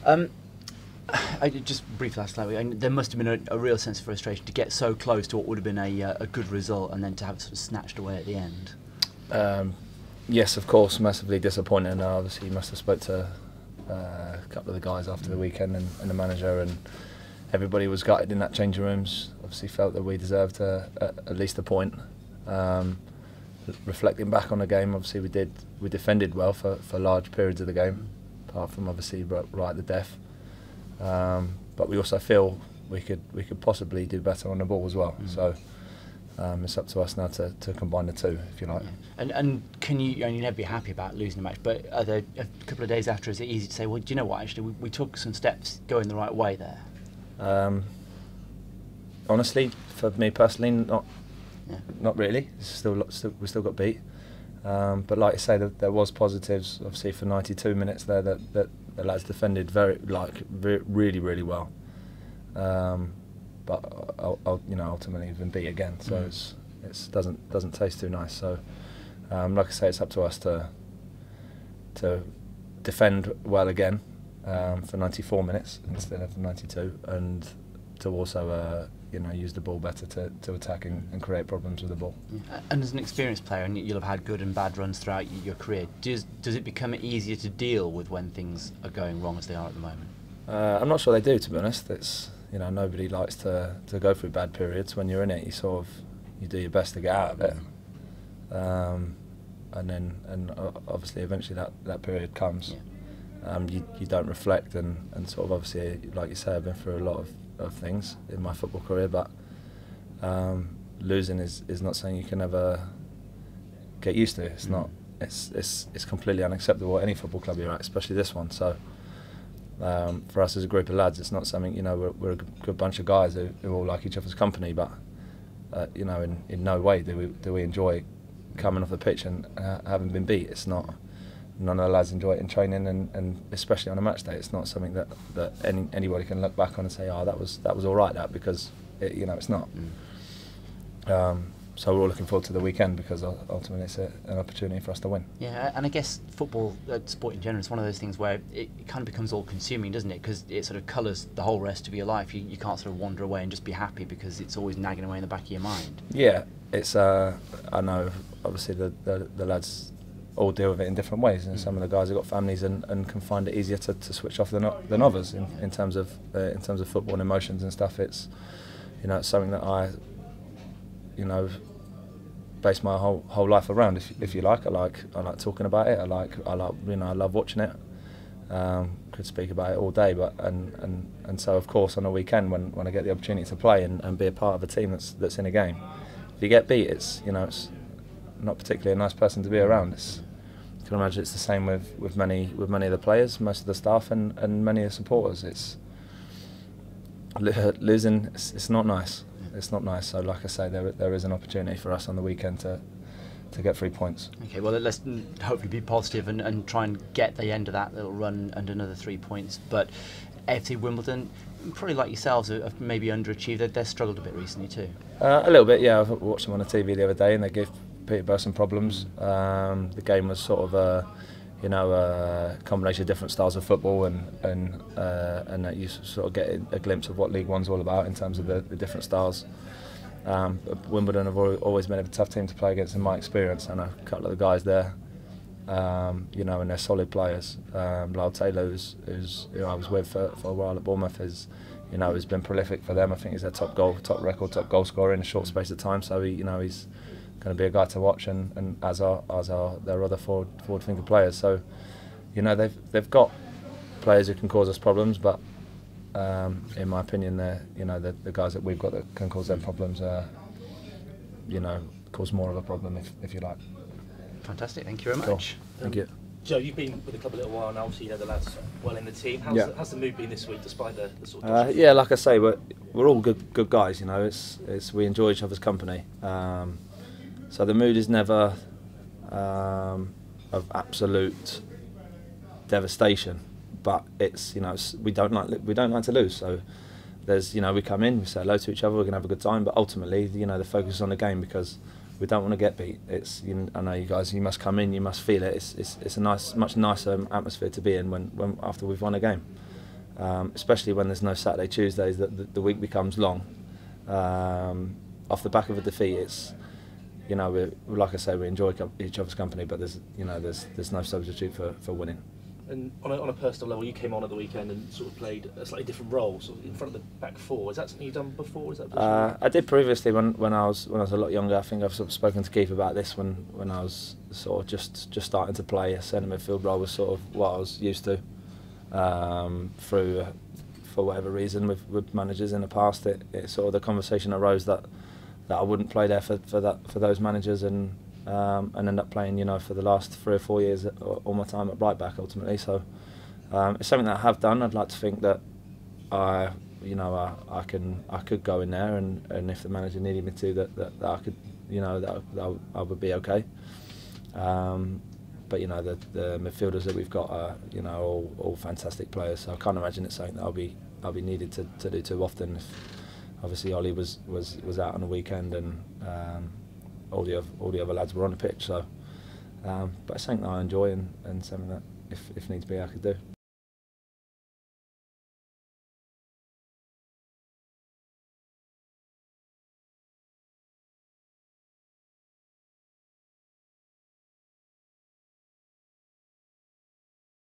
I just briefly asked slightly. There must have been a real sense of frustration to get so close to what would have been a good result, and then to have it sort of snatched away at the end. Yes, of course, massively disappointing. And obviously, you must have spoke to a couple of the guys after the weekend and the manager, and everybody was gutted in that changing rooms. Obviously, felt that we deserved at least a point. Reflecting back on the game, obviously we defended well for large periods of the game, apart from obviously right at the death. But we also feel we could possibly do better on the ball as well. So it's up to us now to combine the two, if you like. Yeah. And can you never be happy about losing a match, but are there, a couple of days after, is it easy to say, well, do you know what, actually we took some steps going the right way there? Honestly, for me personally, not really. We still got beat. But like you say, there was positives. Obviously, for 92 minutes there, that the lads defended really, really well. But ultimately, we've been beat again. So it doesn't taste too nice. So, like I say, it's up to us to defend well again for 94 minutes instead of 92, and to also use the ball better to attack and create problems with the ball. And as an experienced player, and you'll have had good and bad runs throughout your career, does it become easier to deal with when things are going wrong as they are at the moment? I'm not sure they do, to be honest. It's nobody likes to go through bad periods. When you're in it, you do your best to get out of it, and obviously eventually that period comes. You don't reflect and sort of, obviously, like you say, I've been through a lot of things in my football career, but losing is not something you can ever get used to. It's not. It's completely unacceptable at any football club you're at, especially this one. So for us as a group of lads, it's not something, we're a good bunch of guys who all like each other's company, but in no way do we enjoy coming off the pitch and having been beat. It's not. None of the lads enjoy it in training, and especially on a match day. It's not something that anybody can look back on and say, oh, that was all right, because it's not. So we're all looking forward to the weekend, because ultimately it's an opportunity for us to win. Yeah, and I guess football, sport in general, is one of those things where it kind of becomes all-consuming, doesn't it? Because it sort of colours the whole rest of your life. You can't sort of wander away and just be happy, because it's always nagging away in the back of your mind. Yeah, it's. I know, obviously the lads all deal with it in different ways, and some of the guys have got families and can find it easier to switch off than others in terms of football and emotions and stuff. It's it's something that I base my whole life around, if you like. I like talking about it. I love watching it. Could speak about it all day, but and so of course on a weekend when I get the opportunity to play and be a part of a team that's in a game, if you get beat, it's not particularly a nice person to be around. You can imagine it's the same with many of the players, most of the staff, and many of the supporters. It's losing. It's not nice. It's not nice. So, like I say, there is an opportunity for us on the weekend to get 3 points. Okay, well, let's hopefully be positive and try and get the end of that little run and another 3 points. But AFC Wimbledon, probably like yourselves, have maybe underachieved. They've struggled a bit recently too. A little bit, yeah. I watched them on the TV the other day, and they gave Peterborough some problems. The game was sort of a combination of different styles of football, and that you sort of get a glimpse of what League One's all about in terms of the different styles. But Wimbledon have always been a tough team to play against, in my experience. I know a couple of the guys there, and they're solid players. Lyle Taylor, who I was with for a while at Bournemouth, has been prolific for them. I think he's their top goal scorer in a short space of time. So he's going to be a guy to watch, and as are their other forward-thinking players. So they've got players who can cause us problems, but in my opinion, they're the guys that we've got that can cause them problems. Cause more of a problem, if you like. Fantastic, thank you very much. Cool. Thank you. Joe, you've been with the club a little while now. Obviously, you know the lads well in the team. How's the mood been this week, despite the sort of? Yeah, like I say, we're all good guys. It's we enjoy each other's company. So the mood is never of absolute devastation, but it's we don't like to lose. So there's we come in, we say hello to each other, we're gonna have a good time, but ultimately the focus is on the game, because we don't want to get beat. It's I know you guys, you must come in, you must feel it. It's a much nicer atmosphere to be in when after we've won a game. especially when there's no Saturday, Tuesdays, that the week becomes long. Off the back of a defeat, it's, you know, like I say, we enjoy each other's company, but there's no substitute for winning. And on a personal level, you came on at the weekend and sort of played a slightly different role, sort of in front of the back four. Is that something you've done before? Is that I did previously when I was a lot younger. I think I've sort of spoken to Keith about this when I was sort of just starting to play. A centre midfield role was sort of what I was used to. For whatever reason, with managers in the past, it sort of the conversation arose that I wouldn't play there for those managers, and end up playing, you know, for the last 3 or 4 years all my time at right back ultimately. So it's something that I have done. I'd like to think that I could go in there, and if the manager needed me to, that I could, you know, that I would be okay. But you know, the midfielders that we've got are, you know, all fantastic players. So I can't imagine it's something that I'll be needed to do too often. If obviously Ollie was out on the weekend, and all the other lads were on the pitch. So, but it's something that I enjoy, and something that if needs be I could do.